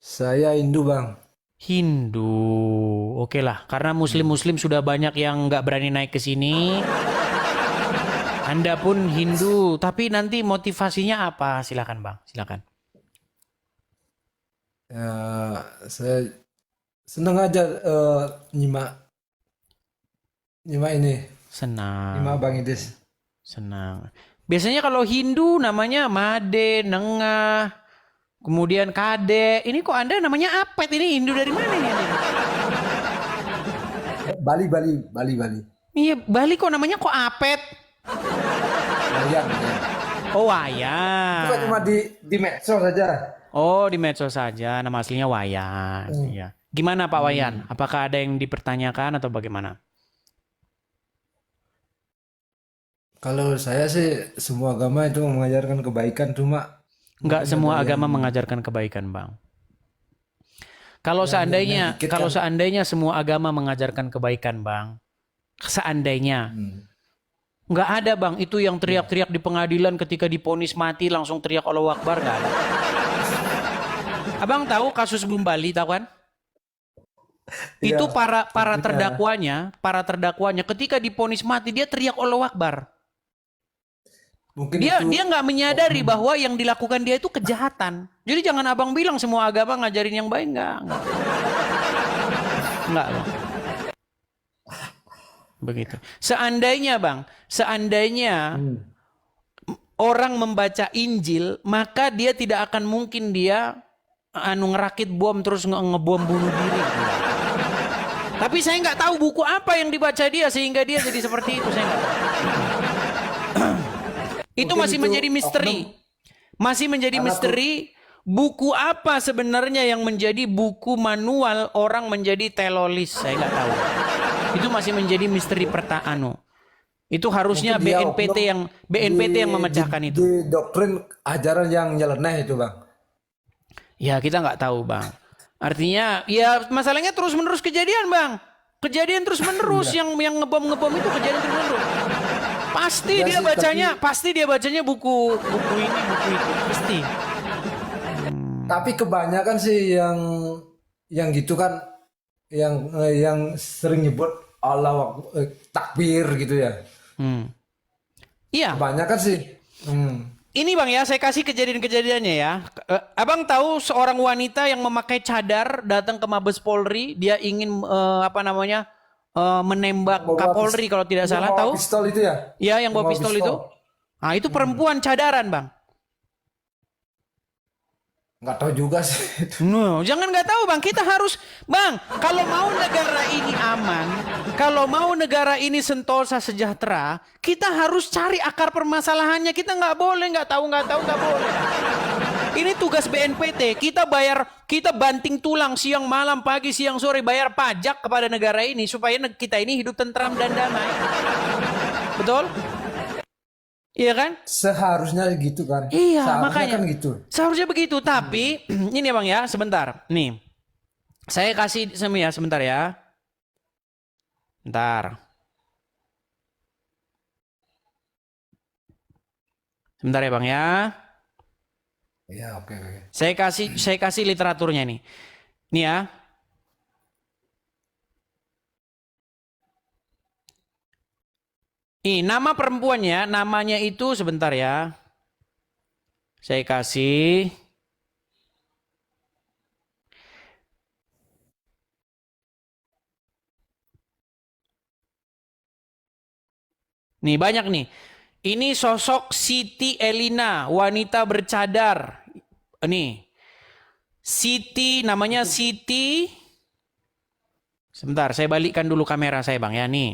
Saya Hindu, Bang. Hindu. Oke lah, karena Muslim-Muslim sudah banyak yang nggak berani naik ke sini. Anda pun Hindu, tapi nanti motivasinya apa? Silakan Bang, silakan. Saya senang aja nyimak nyimak ini, nyimak Senang, Bang Idis. senang. Biasanya kalau Hindu namanya Made, Nengah, kemudian Kade. Ini kok Anda namanya Apet? Ini Hindu dari mana nih? Bali, Bali, Bali, Bali. Iya, Bali kok namanya kok Apet? Wayan, Wayan. Oh, Itu kan cuma Wayan. di medsos saja. Oh, di medsos saja. Nama aslinya Wayan. Iya. Gimana Pak Wayan? Apakah ada yang dipertanyakan atau bagaimana? Kalau saya sih semua agama itu mengajarkan kebaikan, cuma Enggak mungkin ada semua yang agama mengajarkan kebaikan, Bang. Kalau yang nyeleneh seandainya, dikit kalau kan. seandainya semua agama mengajarkan kebaikan, Bang. Seandainya, Hmm. nggak ada, Bang. Itu yang Ya. teriak-teriak di pengadilan ketika diponis mati langsung teriak Allahu Akbar, nggak ada. Abang tahu kasus Bom Bali, tahu kan? Iya, Itu para para tentunya. terdakwanya ketika diponis mati dia teriak Allahu Akbar. Mungkin Dia itu dia nggak menyadari oknum. bahwa yang dilakukan dia itu kejahatan. Jadi jangan abang bilang semua agama ngajarin yang baik, nggak bang. Begitu. Seandainya bang, seandainya Hmm. orang membaca Injil, maka dia tidak akan mungkin dia ngerakit bom terus ngebom bunuh diri. Tapi saya nggak tahu buku apa yang dibaca dia sehingga dia jadi seperti itu. Saya nggak tahu. Itu Mungkin masih itu menjadi oknum misteri. Masih menjadi karena misteri buku apa sebenarnya yang menjadi buku manual orang menjadi telolis. Saya nggak tahu. Itu masih menjadi misteri pertaano. Itu harusnya mungkin dia oknum BNPT yang memecahkan itu. di doktrin ajaran yang nyeleneh itu, Bang. Ya kita nggak tahu bang. Artinya ya masalahnya terus menerus kejadian bang. Kejadian terus menerus Iya. yang ngebom itu kejadian terus menerus. Iya sih, Pasti dia bacanya buku buku ini buku itu pasti. tapi kebanyakan sih yang gitu kan, yang sering nyebut takbir gitu ya. Hmm. Iya, Kebanyakan sih. ini bang ya, saya kasih kejadian-kejadiannya ya. Abang tahu seorang wanita yang memakai cadar datang ke Mabes Polri, dia ingin apa namanya menembak Bawa Kapolri kalau tidak yang salah, bawa tahu? pistol itu ya, Ya, yang yang bawa bawa pistol itu. pistol. Nah, itu perempuan cadaran bang. Nggak tahu juga sih itu. No, jangan nggak tahu bang. Kita harus bang. Kalau mau negara ini aman, kalau mau negara ini sentosa sejahtera, kita harus cari akar permasalahannya. Kita nggak boleh nggak tahu nggak boleh. Ini tugas BNPT. Kita banting tulang siang malam pagi siang sore bayar pajak kepada negara ini supaya kita ini hidup tentram dan damai. Betul? Iya kan? Seharusnya gitu kan. Iya, Seharusnya makanya kan gitu. seharusnya begitu. Tapi ini ya bang ya, sebentar. Nih, saya kasih ya sebentar ya. Bentar. Sebentar ya bang ya. Iya, oke, oke. Saya kasih literaturnya nih. Nih ya. Ini nama perempuannya, namanya itu sebentar ya. Saya kasih. Nih banyak nih. Ini sosok Siti Elina, wanita bercadar. Nih, Siti namanya Itu Siti. Sebentar, saya balikkan dulu kamera saya bang ya nih.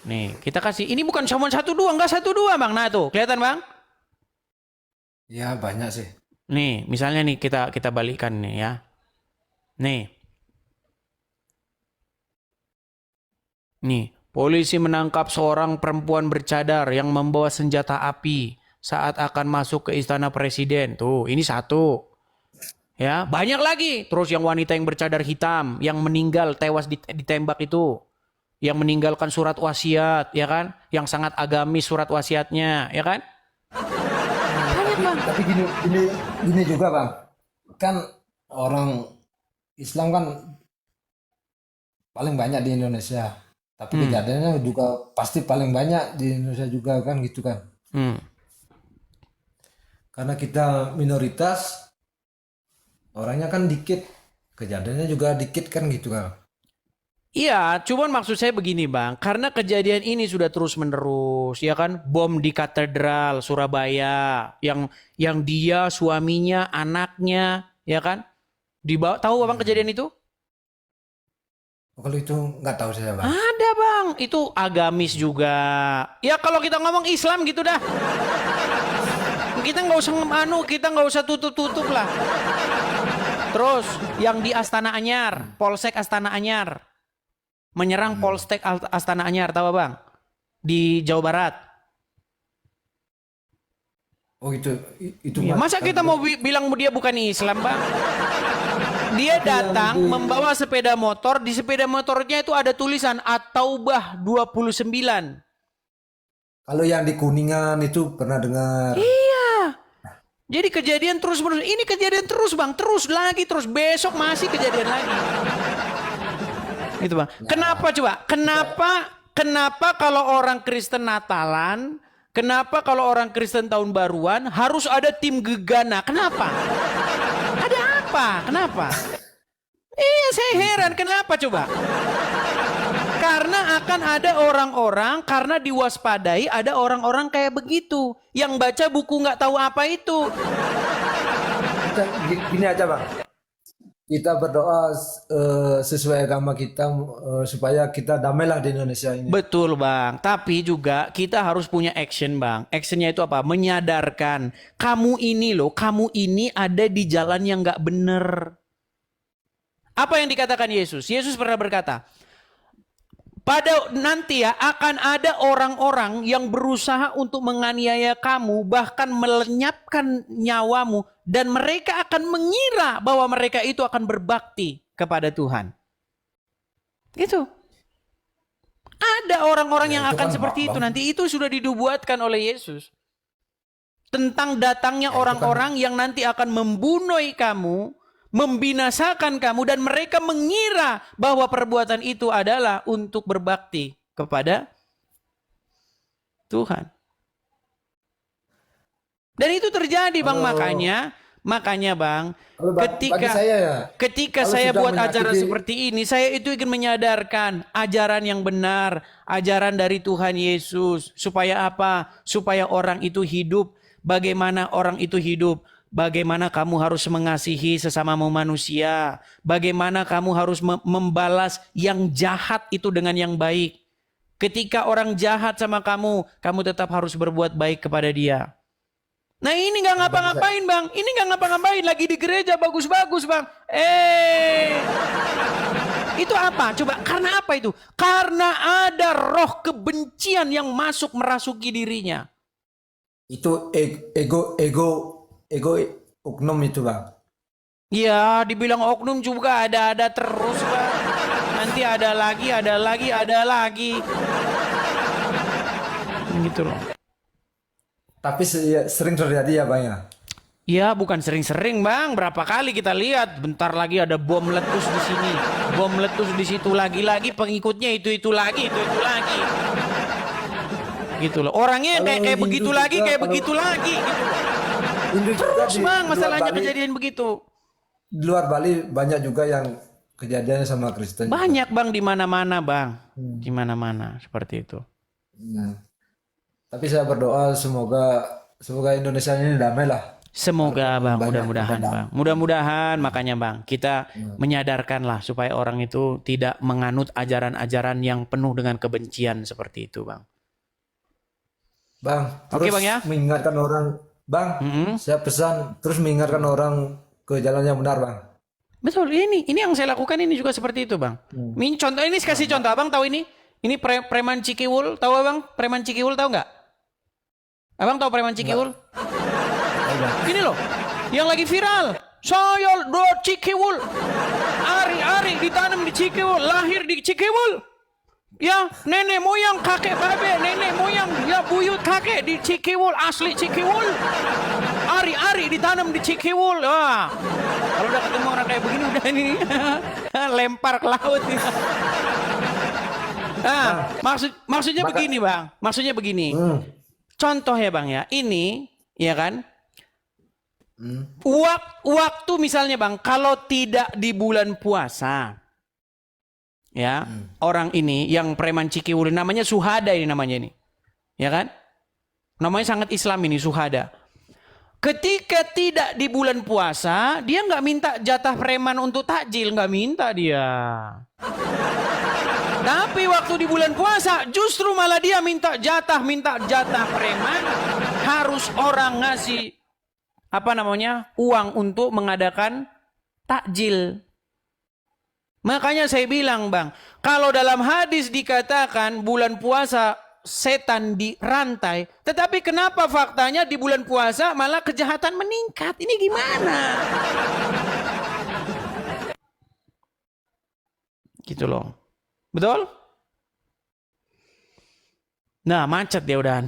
Nih, kita kasih. Ini bukan cuma satu dua, enggak satu dua bang. Nah tuh, kelihatan bang? ya banyak sih. Nih, misalnya nih kita balikkan nih ya. Nih, nih. Polisi menangkap seorang perempuan bercadar yang membawa senjata api saat akan masuk ke istana presiden. Tuh, ini satu. Ya, banyak lagi. Terus yang wanita yang bercadar hitam yang meninggal tewas ditembak itu. Yang meninggalkan surat wasiat, ya kan? Yang sangat agamis surat wasiatnya, ya kan? Banyak, Bang. Tapi gini juga, Bang. Kan orang Islam kan paling banyak di Indonesia. Tapi kejadiannya juga pasti paling banyak di Indonesia juga kan gitu kan. Hmm. Karena kita minoritas, orangnya kan dikit. Kejadiannya juga dikit kan gitu kan. Iya, cuman maksud saya begini Bang, karena kejadian ini sudah terus menerus, ya kan, bom di katedral Surabaya, yang dia, suaminya, anaknya, ya kan, dibawa. Tahu Abang kejadian itu? Oh, kalau itu nggak tahu saya bang. Ada Bang, itu agamis juga. Ya kalau kita ngomong Islam gitu dah, kita nggak usah kita nggak usah tutup-tutup lah. Terus yang di Astana Anyar, Polsek Astana Anyar. Menyerang Polsek Astana Anyar, tahu Bang? Di Jawa Barat. Oh itu Ya, masa kita mau bilang dia bukan Islam, Bang? Dia datang membawa sepeda motor, di sepeda motornya itu ada tulisan At-Taubah 29. Kalau yang di Kuningan itu pernah dengar. Iya. Jadi kejadian terus menerus. Ini kejadian terus, Bang. Terus lagi, terus besok masih kejadian lagi. Gitu Bang. Kenapa coba? Kenapa kalau orang Kristen Natalan, kenapa kalau orang Kristen tahun baruan harus ada tim gegana? Kenapa? Ada apa? Kenapa? Iya, saya heran kenapa coba? Karena akan ada orang-orang, karena diwaspadai ada orang-orang kayak begitu yang baca buku nggak tahu apa itu. Gini aja bang. Kita berdoa sesuai agama kita supaya kita damailah di Indonesia ini. Betul Bang, tapi juga kita harus punya action Bang. Actionnya itu apa? Menyadarkan kamu ini loh, kamu ini ada di jalan yang nggak bener. Apa yang dikatakan Yesus? Yesus pernah berkata, pada nanti ya akan ada orang-orang yang berusaha untuk menganiaya kamu, bahkan melenyapkan nyawamu, dan mereka akan mengira bahwa mereka itu akan berbakti kepada Tuhan. Itu. Ada orang-orang yang akan kan seperti itu bang. nanti, itu sudah dinubuatkan oleh Yesus. Tentang datangnya orang-orang yang nanti akan membunuh kamu, membinasakan kamu, dan mereka mengira bahwa perbuatan itu adalah untuk berbakti kepada Tuhan. Dan itu terjadi Bang, makanya Bang, ketika saya buat acara seperti ini, saya itu ingin menyadarkan ajaran yang benar, ajaran dari Tuhan Yesus, supaya apa? Supaya orang itu hidup. Bagaimana orang itu hidup? Bagaimana kamu harus mengasihi sesamamu manusia. Bagaimana kamu harus membalas yang jahat itu dengan yang baik. Ketika orang jahat sama kamu, kamu tetap harus berbuat baik kepada dia. Nah ini gak ngapa-ngapain Bang. Ini gak ngapa-ngapain. Lagi di gereja bagus-bagus Bang. Itu apa? Coba, karena apa itu? Karena ada roh kebencian yang masuk merasuki dirinya. Itu ego oknum itu bang. Ya dibilang oknum juga ada terus Bang. Nanti ada lagi. Gitu loh. Tapi sering terjadi ya bang ya. Ya bukan sering-sering Bang. Berapa kali kita lihat. Bentar lagi ada bom meletus di sini, bom meletus di situ, lagi-lagi pengikutnya itu lagi. Gitu loh. Orangnya kayak begitu lagi, kayak begitu lagi gitu loh. Terus Bang, masalahnya kejadian begitu. Di luar Bali banyak juga yang kejadiannya sama Kristen. Banyak Bang, di mana-mana Bang. Di mana-mana seperti itu. Nah, tapi saya berdoa semoga Indonesia ini damai lah. Semoga Bang, mudah-mudahan Bang. Mudah-mudahan makanya Bang, kita menyadarkanlah supaya orang itu tidak menganut ajaran-ajaran yang penuh dengan kebencian seperti itu Bang. Bang, Oke, terus Bang, ya. mengingatkan orang, Bang, saya pesan terus mengingatkan orang ke jalan yang benar, Bang. Betul, ini yang saya lakukan ini juga seperti itu Bang. Contoh ini kasih contoh, Abang tahu ini? Ini preman Cikiwul, tahu Abang? Preman Cikiwul tahu nggak? Abang tahu preman Cikiwul? Ini loh, yang lagi viral. Saya do Cikiwul, ari-ari ditanam di Cikiwul, lahir di Cikiwul. Ya, nenek moyang, kakek babe, nenek moyang, ya buyut kakek di Cikiwul, asli Cikiwul. Ari-ari ditanam di Cikiwul. Wah, kalau udah ketemu orang kayak begini udah ini lempar ke laut. Nah, maksudnya begini bang, maksudnya begini. Contoh ya bang ya, ini ya kan. Waktu misalnya bang, kalau tidak di bulan puasa. Ya, orang ini yang preman Cikiwul namanya Suhada ini namanya ini. Ya kan? Namanya sangat Islam ini Suhada. Ketika tidak di bulan puasa, dia nggak minta jatah preman untuk takjil, nggak minta dia. Tapi waktu di bulan puasa, justru malah dia minta jatah preman, harus orang ngasih uang untuk mengadakan takjil. Makanya saya bilang bang, kalau dalam hadis dikatakan bulan puasa setan dirantai, tetapi kenapa faktanya di bulan puasa malah kejahatan meningkat? Ini gimana? Gitu loh. Betul? Nah, macet dia udahan.